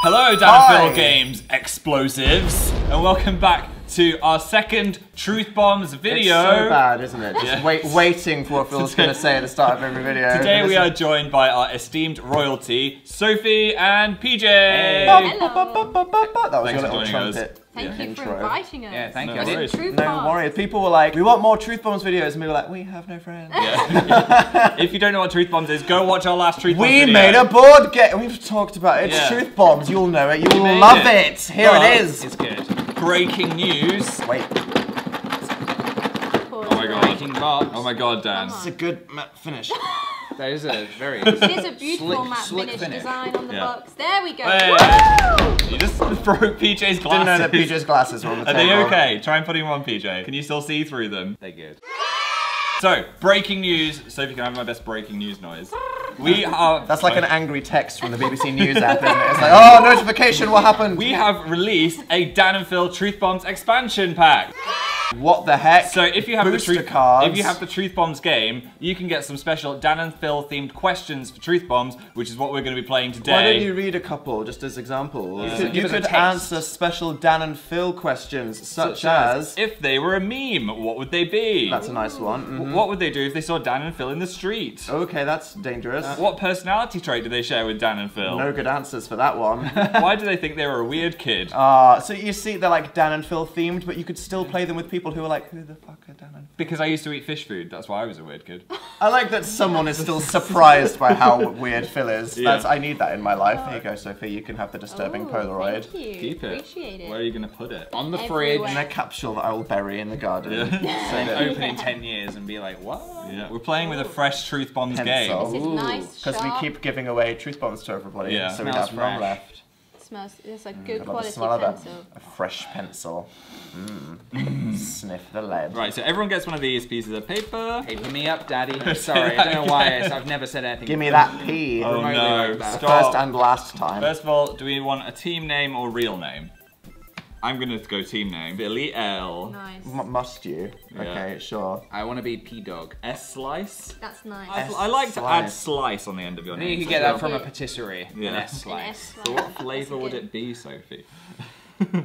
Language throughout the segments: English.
Hello, Dan and Phil Games Explosives, and welcome back to our second Truth Bombs video. It's so bad, isn't it? Just waiting for what Phil's going to say at the start of every video. Today we are joined by our esteemed royalty, Sophie and PJ. Hey. Hello. That was Thanks your for little joining trumpet. Thank you intro. for inviting us. Yeah, thank you. No worries. No worries. People were like, we want more Truth Bombs videos, and we were like, we have no friends. Yeah. If you don't know what Truth Bombs is, go watch our last Truth Bombs video. We made a board game. We've talked about it. It's Yeah. Truth Bombs. You'll know it. You'll made love it. it. Here But it is. It's good. Breaking news. Wait, Oh my god. Breaking box. Oh my god, Dan. it's a good matte finish. That is a very It is a beautiful matte slick finish design on the Yeah. box. There we go. Hey. Woo! You just broke PJ's glasses. Didn't know that PJ's glasses were on the Are table. they okay? Try and put him on, PJ. Can you still see through them? They're good. So, breaking news. Sophie, can I have my best breaking news noise? We are... That's like an angry text from the BBC News app, isn't it? It's like, oh, notification, what happened? We have released a Dan and Phil Truth Bombs expansion pack. What the heck? So if you have Booster cards. if you have the Truth Bombs game, you can get some special Dan and Phil themed questions for Truth Bombs, which is what we're going to be playing today. Why don't you read a couple, just as examples? Yeah. You Give us a could taste. answer special Dan and Phil questions, such as... If they were a meme, what would they be? That's a nice one. Mhm. What would they do if they saw Dan and Phil in the street? Okay, that's dangerous. What personality trait do they share with Dan and Phil? No good answers for that one. Why do they think they were a weird kid? So you see, they're like Dan and Phil themed, but you could still play them with people who are like, who the fuck are Dan and Phil? Because I used to eat fish food, that's why I was a weird kid. I like that someone is still surprised by how weird Phil is. Yeah. I need that in my life. There you go, Sophie. You can have the disturbing Ooh, Polaroid. Thank you. Keep it. Appreciate it. Where are you going to put it? On the Everywhere. In a capsule that I will bury in the garden. Yeah. fridge, and open in 10 years and be like, what? Yeah, we're playing with a fresh Truth Bombs game. Pencil. This is Ooh. nice, Because we sharp. keep giving away Truth Bombs to everybody, Yeah. so we Smells have none fresh. left. Smells. It's a I good love the quality smell of that. pencil. A fresh pencil. Sniff the lead. Right, so everyone gets one of these pieces of paper. Paper me up, daddy. Sorry, I don't know why. I've never said anything. Give me that P. Oh remotely no, like that. stop. First and last time. First of all, do we want a team name or real name? I'm gonna go team name. Billy L. Nice. Must you? Yeah. Okay, sure. I want to be P-Dog. S Slice. That's nice. I like to add Slice. slice on the end of your I think you name. could get that from a patisserie. Yeah. An An S-slice. So what flavour would it be, Sophie?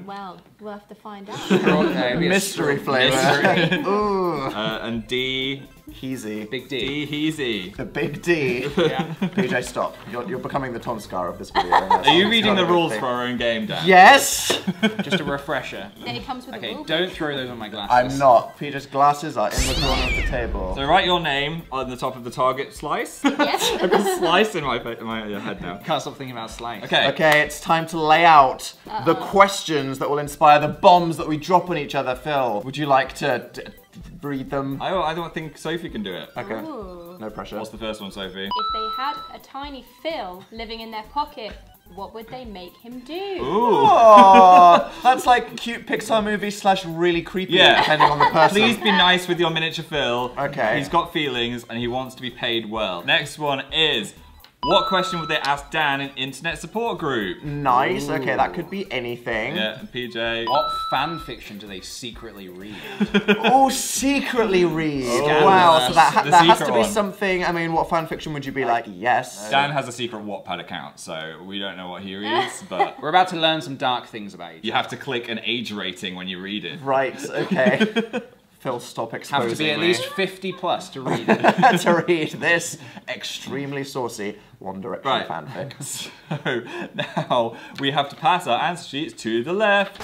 Well, we'll have to find out. Okay, it'd be a Mystery stro- flavour. Mystery. Ooh. And D. Easy. Big D. Heezy. The big D. Yeah. PJ, stop. You're becoming the Tom Scar of this video. and that's Are you not reading a the good rules thing. for our own game, Dan? Yes! Just a refresher. It comes with a Okay, rule. don't throw those on my glasses. I'm not. PJ's glasses are in the corner of the table. So write your name on the top of the target slice. Yes. I've got slice in my head now. Can't stop thinking about slice. Okay. Okay, it's time to lay out the questions that will inspire the bombs that we drop on each other. Phil, would you like to read them? I don't think Sophie can do it. Okay. Ooh. No pressure. What's the first one, Sophie? If they had a tiny Phil living in their pocket, what would they make him do? Ooh. Oh, that's like cute Pixar movie / really creepy, Yeah. depending on the person. Please be nice with your miniature Phil. Okay. He's got feelings and he wants to be paid well. Next one is, what question would they ask Dan in internet support group? Nice. Okay, that could be anything. Yeah, and PJ. What fan fiction do they secretly read? Oh, secretly read. Oh, Wow, so that, the that has secret to be one. something. I mean, what fan fiction would you be like? Yes. Dan has a secret Wattpad account, so we don't know what he reads, but We're about to learn some dark things about each you have to click an age rating when you read it. Right. Okay. Phil, stop exposing Have to be at me. least 50 plus to read it. to read this extremely saucy One Direction Right. fanfic. So now we have to pass our answer sheets to the left.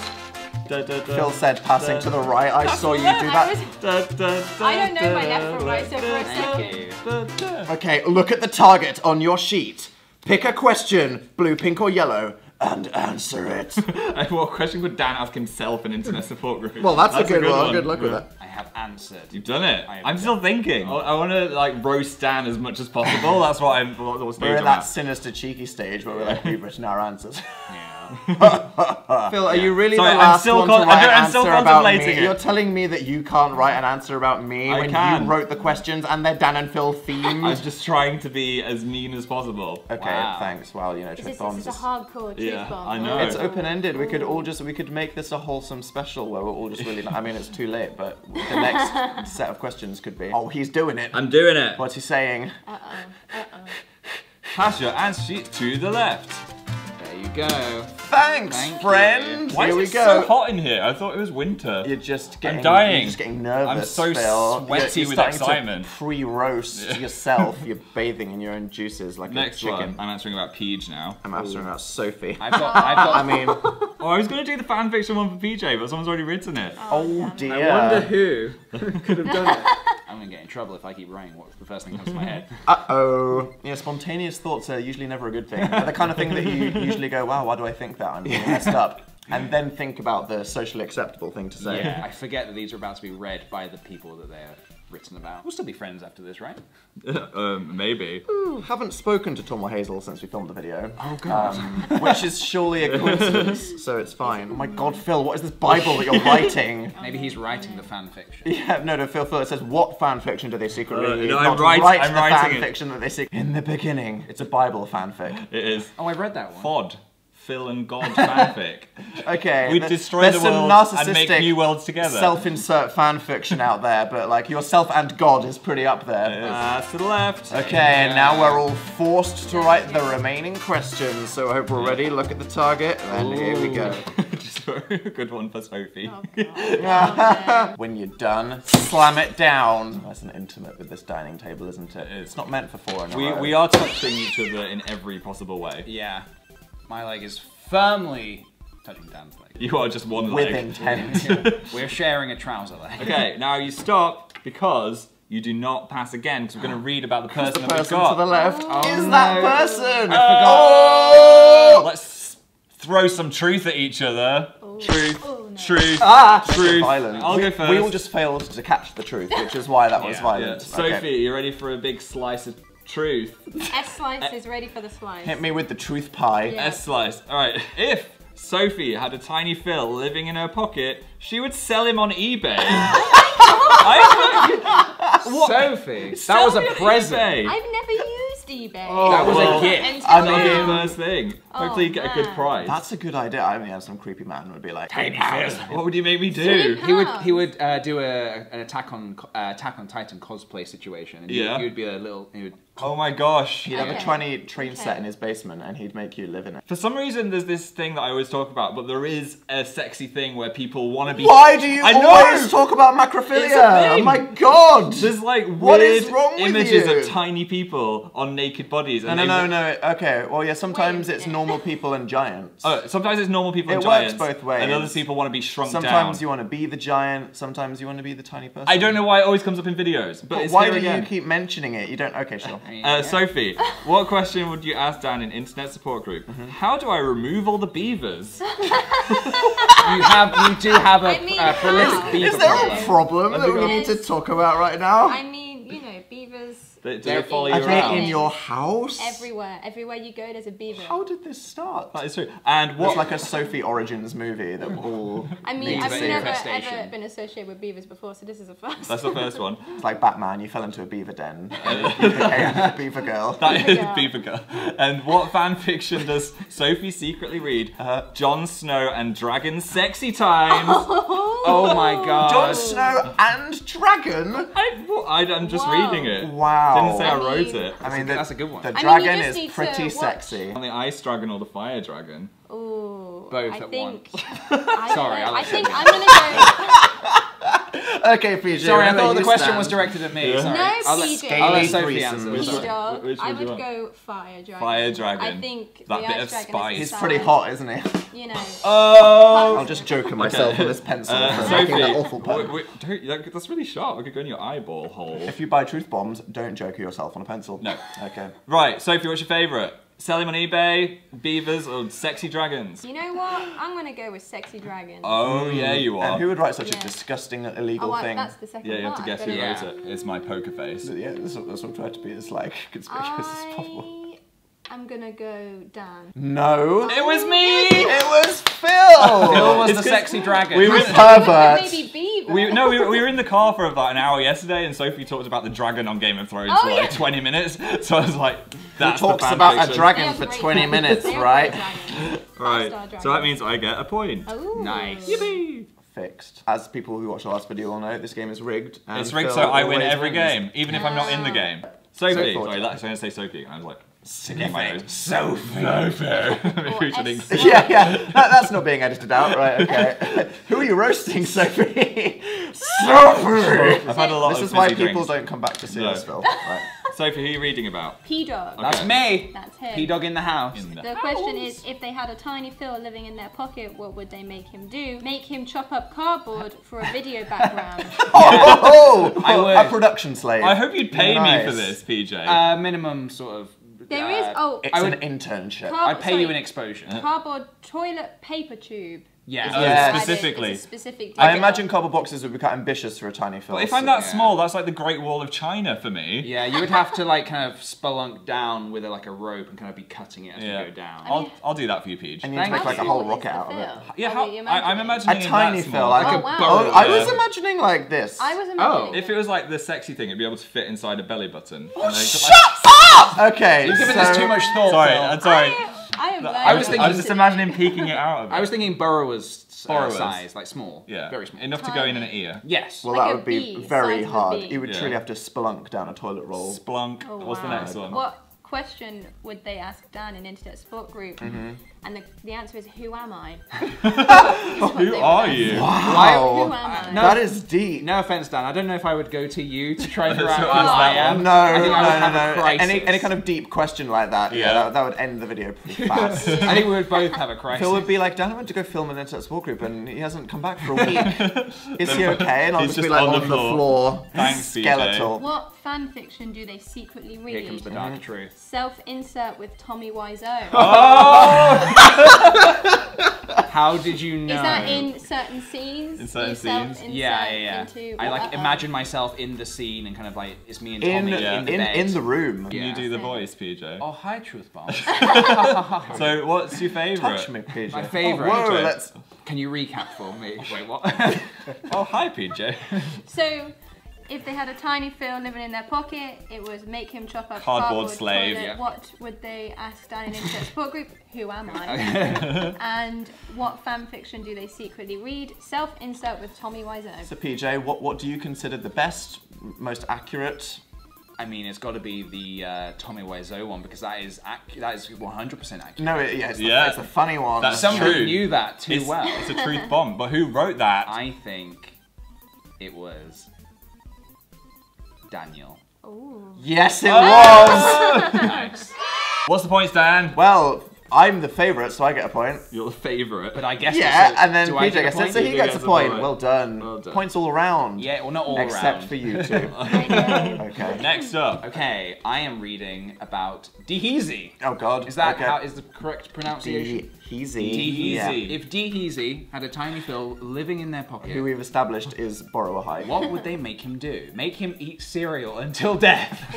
Da, da, da, Phil said passing da, to the right. I saw you do that. da, da, da, I don't know my left from da, right, so for a da, Thank you. da, da. Okay, look at the target on your sheet. Pick a question, blue, pink, or yellow, and answer it. What question would Dan ask himself in internet support group? Well, that's a good one. Good luck with Yeah. that. I have answered. You've done it. I have I'm still thinking. I want to like roast Dan as much as possible. That's what I'm. What stage We're in I'm that at. sinister, cheeky stage where we're like, we've written our answers. Yeah. Phil, are you really Sorry, the I'm last still one con- to write an I'm still answer about me? contemplating it. You're telling me that you can't write an answer about me I when can. you wrote the questions and they're Dan and Phil themed? I'm just trying to be as mean as possible. Okay, Wow. thanks. Well, you know, This Truth is Bombs a is... hardcore truth Yeah, bomb. I know. It's open-ended. We could all just, we could make this a wholesome special where we're all just really, I mean, it's too late, but the next set of questions could be, oh, he's doing it. I'm doing it. What's he saying? Pass your answer sheet to the left. There you go. Thanks, Thank friend. Why Here we is it go. so hot in here? I thought it was winter. You're just getting, dying. You're just getting nervous. I'm so Phil. sweaty You're with starting excitement. To pre-roast yourself. You're bathing in your own juices like Next a chicken. one. I'm answering about Peach now. I'm answering about Sophie. I've got. I mean, Oh, I was going to do the fanfiction one for PJ, but someone's already written it. oh dear. I wonder who could have done it. I'm gonna get in trouble if I keep writing what's the first thing that comes to my head. Uh-oh. Yeah, spontaneous thoughts are usually never a good thing. They're the kind of thing that you usually go, wow, why do I think that? I'm being messed up. And then think about the socially acceptable thing to say. Yeah, I forget that these are about to be read by the people that they're written about. We'll still be friends after this, right? Maybe. Haven't spoken to Tom or Hazel since we filmed the video. Oh god. Which is surely a coincidence, so it's fine. Oh my god, Phil, what is this Bible that you're writing? Maybe he's writing the fan fiction. Yeah, no, Phil, it says, what fan fiction do they secretly read? no, Not I'm writing fan it. fiction that they secretly... In the beginning, it's a Bible fanfic. It is. Oh, I read that one. FOD. Phil and God fanfic. Okay, We destroy the some world and narcissistic make new worlds together. self-insert fan fiction out there, but like yourself and God is pretty up there. To the left. Okay, now we're all forced to write the remaining questions, so I hope we're ready. Look at the target, and here we go. Just a good one for Sophie. When you're done, slam it down. That's an intimate with this dining table, isn't it? It's not meant for four in a row. We are touching each other in every possible way. Yeah. My leg is firmly touching Dan's leg. You are just one with leg. intent. We're sharing a trouser leg. Okay, now you stop because you do not pass again because we're going to read about the person The that we've person got. to the left Oh, is no. that person. Oh! Let's throw some truth at each other. Truth, Oh, no. truth, Truth. Violent. I'll go first. We all just failed to catch the truth, which is why that was Yeah. violent. Sophie, Okay. you ready for a big slice of truth? S-Slice is ready for the slice. Hit me with the truth pie. Yeah. S-slice. Alright, if Sophie had a tiny Phil living in her pocket, she would sell him on eBay. What? Sophie, that Sell was a me on present. eBay. I've never used eBay. That was well, a gift. Until I That'll be mean- the first thing. Hopefully you get a good man. price. That's a good idea. I mean, some creepy man would be like, What would you make me do? He would do an Attack on Titan cosplay situation, and Yeah. he would be a little. He would. Oh my gosh. He'd have a Okay. tiny train set Okay. in his basement, and he'd make you live in it. For some reason, there's this thing that I always talk about, but there is a sexy thing where people want to be. Why do you I know! always talk about macrophilia? It's a thing. Oh my god! There's like What weird is wrong with images you? of tiny people on naked bodies. No, And no, they- no, no. Okay, well, yeah, sometimes Wait a it's minute. normal people and giants. Oh, sometimes it's normal people and It works giants. both ways. And other people want to be shrunk Sometimes down. you want to be the giant, sometimes you want to be the tiny person. I don't know why it always comes up in videos, but it's Why here do again. you keep mentioning it? You don't. Okay, sure. I mean, Sophie, what question would you ask Dan in Internet Support Group? Mm-hmm. How do I remove all the beavers? you do have a I mean, prolific how? beaver Is there problem. a problem that we need to talk about right now? I mean, you know, beavers Do they They're- follow Are you they around? in your house? everywhere. Everywhere you go, there's a beaver. How did this start? That is true. And It's what? like a Sophie Origins movie that we're all I mean, need to I've see. never Infestation. ever been associated with beavers before, so this is a first. That's the first one. It's like Batman, you fell into a beaver den. You became a beaver girl. That is Girl. Beaver Girl. And what fan fiction does Sophie secretly read? Jon Snow and Dragon Sexy Times. Oh my god. Jon Snow and Dragon? I'm just Wow. reading it. Wow. Didn't say I I wrote mean- it. I mean, That's a good one. The I mean, dragon you just is need to pretty watch. sexy. On the Ice Dragon or the Fire Dragon? Ooh, Both I at think, once. I Sorry, don't know. I'll I let think you I'm gonna Okay, PJ. Sorry, I where thought you the question stand. was directed at me. Yeah. Sorry. No, I'll let, PJ. I'll let Scaly Sophie threesomes. answer. go. Sorry. Stop. Which I would you would want? go Fire Dragon. Fire Dragon. I think That the bit Ice of Dragon spice. is He's the pretty side, hot, isn't he? You know. Oh! I'll just joke at myself with this pencil for Sophie, making that awful pun. that's really sharp. It could go in your eyeball hole. If you buy truth bombs, don't joke at yourself on a pencil. No. Okay. Right, Sophie, what's your favourite? Sell him on eBay, beavers, or sexy dragons? You know what? I'm gonna go with Sexy Dragon. Oh, yeah, you are. And who would write such a Yeah. disgusing, illegal well, thing? that's the second Yeah, you have part. to guess I've who gotta- wrote it. It's my poker face. Yeah, that's what I tried to be as like conspicuous as possible. I'm gonna go Dan. No. It was me! It was Phil! Phil was It's the 'cause sexy dragon. we were- Pervert. Maybe Beaver. We were in the car for about an hour yesterday, and Sophie talked about the dragon on Game of Thrones Oh, for like yeah. 20 minutes. So I was like, Who that's talks the fan about a fiction. They dragon are for great 20 dragons. minutes, They are right? great dragons. Right. Five-star So that dragons. means I get a point. Ooh. Nice. Yippee! Fixed. As people who watched the last video will know, this game is rigged. And It's rigged Phil so I win always every wins. game, even if I'm not in the game. Sophie. forward. Sorry, I was going to say Sophie. I was like, Singing my nose. Sophie. Yeah, that's not being edited out, right? Okay. Who are you roasting, Sophie? Sophie! I've had a lot This of is why fizzy people drinks. don't come back to see No. us, Phil. Right. Sophie, who are you reading about? P-Dog. That's me. That's him. P-Dog in the house. In the The question is, if they had a tiny Phil living in their pocket, what would they make him do? Make him chop up cardboard for a video background. I would. A production slave. I hope you'd pay me for Nice. this, PJ. Minimum sort of. There is, oh, It's I an would- internship. I'd pay you an exposure. Cardboard toilet paper tube. Yeah. Oh, Yeah. specifically. It's a specific I detail. imagine cardboard boxes would be quite ambitious for a tiny Phil. Well, if I'm that small, that's like the Great Wall of China for me. Yeah, you would have to like kind of spelunk down with like a rope and kind of be cutting it as Yeah. you go down. I'll do that for you, Peach. And you need to make like a whole rocket out of it. Yeah, How are you I'm imagining? imagining A it tiny that Phil. small. Like Oh, a, wow. oh, I was Yeah. imagining like this. I was imagining. If it was like the sexy thing, it'd be able to fit inside a belly button. Oh, And then- shut up! Okay, You've given so this too much thought. Sorry, Phil. I'm sorry. I am I was thinking- I was just imagining peeking it out of it. I was thinking borrower's Borrower's. size, like small. Yeah, Very small. enough to go in an ear. Yes. Well, Like that a would be bee, very size of a hard. bee. You would Yeah. truly have to spelunk down a toilet roll. Splunk. Oh, What's the wow. next one? What question would they ask Dan in Internet Support Group? Mm-hmm. And the answer is, who am I? Who are you? Wow. Who am I? No. That is deep. No offense, Dan. I don't know if I would go to you to try and figure out So who is I that am. No, I think I would have a no. crisis. Any kind of deep question like that, yeah, Yeah. that would end the video pretty fast. I think we would both have a crisis. Phil would be like, Dan, I went to go film an internet support group and he hasn't come back for a week. Is he okay? And I'll He's just be just like on on the the floor, Thanks, BJ. skeletal. What fan fiction do they secretly read? Here comes the dark truth. Self-insert with Tommy Wiseau. How did you know? Is that in certain scenes? In certain You scenes? self-insert Yeah. Into, I like uh-oh. imagine myself in the scene and kind of like it's me and In, Tommy Yeah. in the bed. in the room. Can Yeah. you do the voice, PJ? Oh, hi, Truth Bomb. So, what's your favourite? Touch me, PJ. My favourite. Whoa, PJ. let's... Can you recap for me? Wait, what? Oh, hi, PJ. So, if they had a tiny Phil living in their pocket, it was make him chop up Cardboard slave, toilet. yeah. What would they ask Dan in Internet Support Group? Who am I? And what fan fiction do they secretly read? Self-insert with Tommy Wiseau. So PJ, what do you consider the best, most accurate? I mean, it's got to be the Tommy Wiseau one because that is 100% accurate. No, Yeah. it's a funny one. That's Someone true. knew that too It's, well. it's a truth bomb. But who wrote that? I think it was Daniel. Ooh. Yes, it Oh. was. Nice. What's the points, Dan? Well, I'm the favourite, so I get a point. Your favourite. But I guess Yeah, so and then do I PJ get a gets it, point? so he PJ gets a gets a point. point. Well done. Well done. Points all around. Yeah, well, not all Except around. for you two. I know. Okay. Next up. Okay, I am reading about Deheezy. Oh God. Is that okay. how is the correct pronunciation? Deheezy. Deheezy. Yeah. If Deheezy had a tiny Phil living in their pocket, Who we've established is borrower high. what would they make him do? Make him eat cereal until death.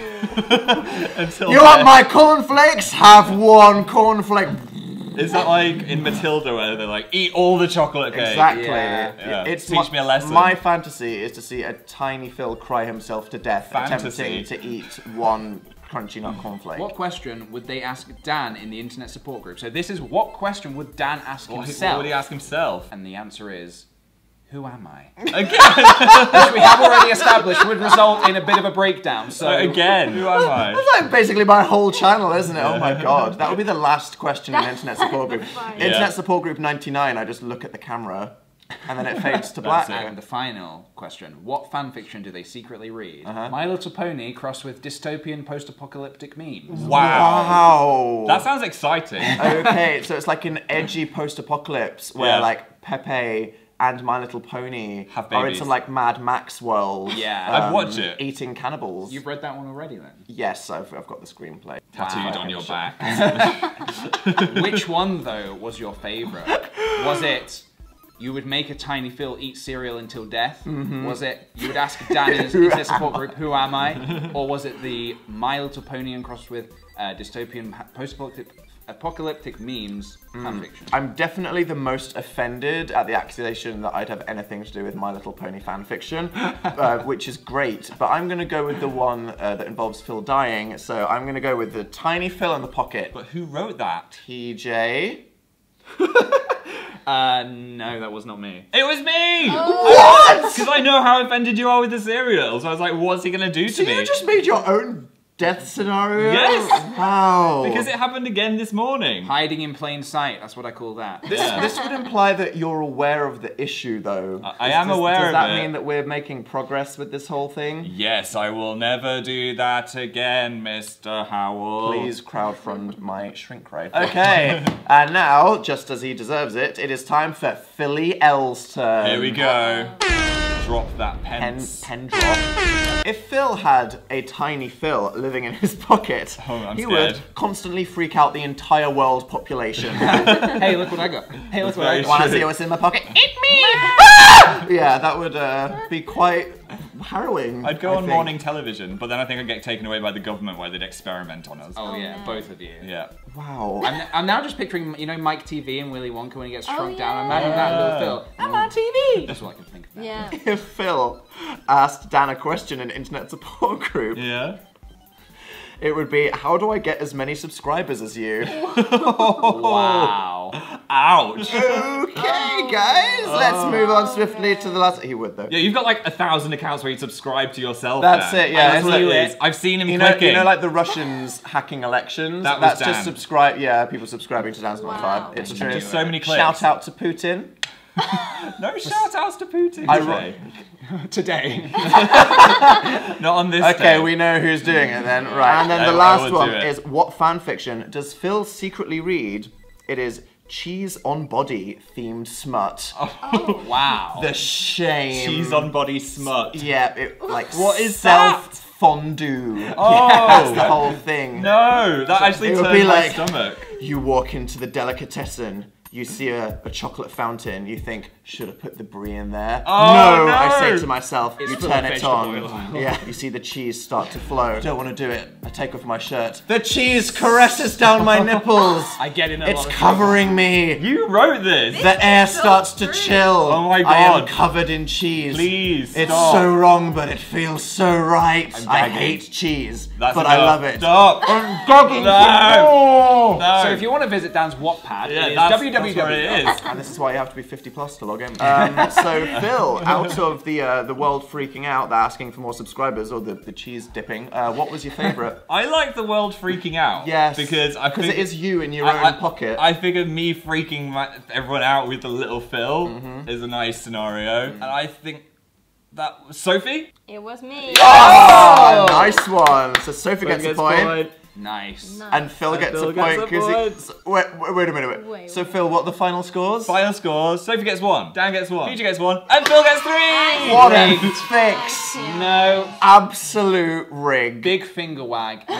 Until You want my cornflakes? Have one cornflake. Is that like in Matilda where they're like, eat all the chocolate cake? Exactly. Yeah. Yeah. Teach me a lesson. My fantasy is to see a tiny Phil cry himself to death, Fantasy. attempting to eat one crunchy nut cornflake. What question would they ask Dan in the internet support group? So this is what question would Dan ask What himself? would he ask himself? And the answer is, who am I? Again! Which we have already established would result in a bit of a breakdown. So Again, who am I? That's like basically my whole channel, isn't it? Oh my God. That would be the last question in Internet Support Group. Fine. Yeah. Internet Support Group 99, I just look at the camera and then it fades to black. That's And the final question, what fan fiction do they secretly read? Uh-huh. My Little Pony crossed with dystopian post-apocalyptic memes. Wow. Wow. That sounds exciting. Okay, so it's like an edgy post-apocalypse where Yeah. like Pepe and My Little Pony Have are in babies. some like Mad Max world. Yeah. I'd watch it. Eating cannibals. You've read that one already then? Yes, I've got the screenplay. Tattooed Wow. on your back. Which one, though, was your favourite? Was it you would make a tiny Phil eat cereal until death? Mm-hmm. Was it you would ask Danny's internet support group, who am I? Or was it the My Little Pony and crossed with dystopian post-apocalyptic memes fanfiction? I'm definitely the most offended at the accusation that I'd have anything to do with My Little Pony fanfiction, which is great. But I'm going to go with the one that involves Phil dying. So I'm going to go with the tiny Phil in the pocket. But who wrote that? TJ. No, that was not me. It was me! What? Because I know how offended you are with the cereal. So I was like, what's he going to do to So me? you just made your own death scenario? Yes. Wow. Because it happened again this morning. Hiding in plain sight, that's what I call that. This would imply that you're aware of the issue, though. I am aware of Does that it. mean that we're making progress with this whole thing? Yes, I will never do that again, Mr. Howell. Please crowdfund my shrink ray. Okay, and now, just as he deserves it, it is time for Philly L's turn. Here we go. Drop that Pen pence. drop. If Phil had a tiny Phil living in his pocket, Oh, I'm he scared. would constantly freak out the entire world population. Hey, look what I got. Hey, look what I Very got. Wanna see what's in my pocket? Eat me! Yeah, that would be quite harrowing. I'd go I on think. morning television, but then I think I'd get taken away by the government where they'd experiment on us. Oh yeah, no. both of you. Yeah. Wow. I'm now just picturing, you know, Mike TV and Willy Wonka when he gets Oh, shrunk down. yeah. Imagine that little Phil. I'm on TV. That's all I can think of. Yeah. If Phil asked Dan a question in internet support group, Yeah. it would be, how do I get as many subscribers as you? Wow. Ouch. Okay, guys, let's move on swiftly to the last. He would though. Yeah, you've got like 1,000 accounts where you subscribe to yourself. That's Dan. it, yeah, That's it's what it like- is. I've seen him You know, clicking. like the Russians hacking elections. That was That's just Dan. subscribe. Yeah, people subscribing to Dan's Not Wow. Five. It's Just true. so many clicks. Shout out to Putin. No shout outs to Putin I today. Today. Not on this Okay, day. we know who's doing it then. Right. And then the I last would one do it. is, what fan fiction does Phil secretly read? It is cheese on body themed smut. Wow. The shame. Cheese on body smut. Yeah, it, like What is self fondue. Oh. That's the whole thing. No, that actually It would turned be my like- stomach. You walk into the delicatessen, you see a chocolate fountain, you think, should have put the brie in there. Oh, no. I say to myself, you full turn of it vegetable on. oil. Yeah, you see the cheese start to flow. Don't want to do it. I take off my shirt. The cheese caresses down my nipples. I get in a It's lot of covering me. You wrote this. The air so starts to true. chill. Oh my I am God. covered in cheese. Please It's stop. so wrong, but it feels so right. I gagging. hate cheese, That's but I enough. love it. Stop. I'm gagging No. for more. No. So if you want to visit Dan's Wattpad, yeah, it is that's www. what it is. And this is why you have to be 50 plus to log in. So Phil, out of the world freaking out, they're asking for more subscribers, or the cheese dipping. What was your favourite? I like the world freaking out. Yes, Because it is you in your own pocket. I figured me freaking everyone out with the little Phil is a nice scenario. And I think that Sophie? It was me. Oh, nice one. So Sophie gets a point. Nice. And Phil gets Phil a gets point a point. because wait a minute. Wait, So Phil, what are the final scores? Final scores. Sophie gets 1. Dan gets 1. PJ gets 1. And Phil gets 3! What a Rigged. fix! No. Absolute rig. Big finger wag. No.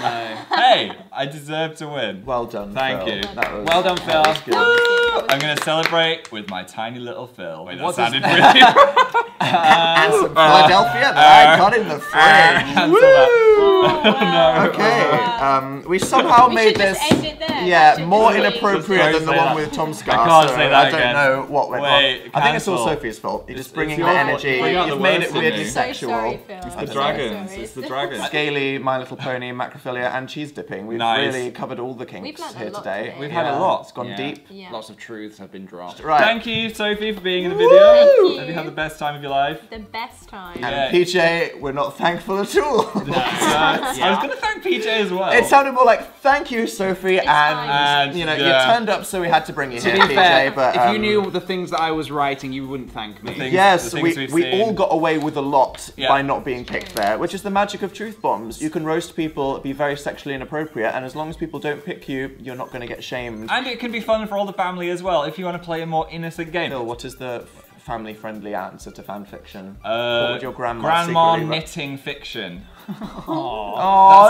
Hey, I deserve to win. Well done. Thank Phil. you. That was, Well done, that was Phil. good. I'm going to celebrate with my tiny little Phil. Wait, that What does sounded really... And some Philadelphia that I got in the fridge. Cancel that. Okay, we somehow We made should just this end it there. yeah That should more just be- inappropriate Just than the don't one say with that. Tom Scar. I can't so say that I don't again. know what went wrong. Wait, I think it's all cancel. Sophie's fault. You're just It's bringing your the fault. energy. Bring out You've the made worst it in weirdly me. So sexual. sorry, Phil. It's I'm the so dragons. sorry. It's the dragons. Scaly, My Little Pony, macrophilia, and cheese dipping. We've Nice. really covered all the kinks We've learnt a here lot today. today. We've had a lot. It's gone Yeah. deep. Yeah. Lots of truths have been dropped. Right. Thank you, Sophie, for being in the video. Thank Hope you. you had the best time of your life. The best time. Yeah. And PJ, we're not thankful at all. I was going to thank PJ as well. It sounded more like thank you, Sophie, It's and fine. you know Yeah. you turned up, so we had to bring you To here, be PJ. fair, but if you knew the things that I was writing, you wouldn't thank me. things- yes, the things we we've seen. all got away with a lot Yeah. by not being picked there, which is the magic of truth bombs. You can roast people, be very sexually inappropriate, and as long as people don't pick you, you're not going to get shamed. And it can be fun for all the family as well if you want to play a more innocent game. Phil, what is the family-friendly answer to fan fiction? What would your grandma Grandma secretly knitting fiction. Oh,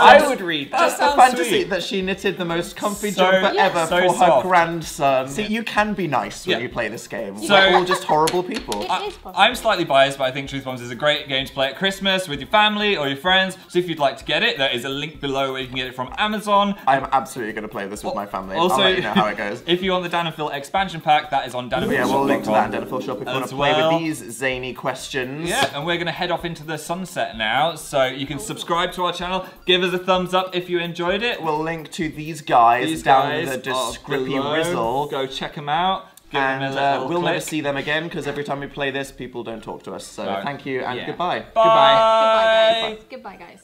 I that's would read that. just the sounds fantasy sweet. that she knitted the most comfy So- jumper yeah. ever So for her soft. grandson. See, you can be nice when Yeah. you play this game. So- We're all just horrible people. It is possible. I'm slightly biased, but I think Truth Bombs is a great game to play at Christmas with your family or your friends. So if you'd like to get it, there is a link below where you can get it from Amazon. I'm absolutely going to play this with my family. Also, I'll let you know how it goes. If you want the Dan and Phil expansion pack, that is on Dan and Phil. Yeah, we'll link to that in Dental Shop if you want As to play well. with these zany questions. Yeah, and we're going to head off into the sunset now. So you can subscribe to our channel, give us a thumbs up if you enjoyed it. We'll link to these guys These down guys the are description below. rizzle. Go check them out. Give them a And little we'll never click. see them again because every time we play this, people don't talk to us. So No. thank you and Yeah. goodbye. Bye. Goodbye, guys. Goodbye, guys.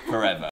Forever.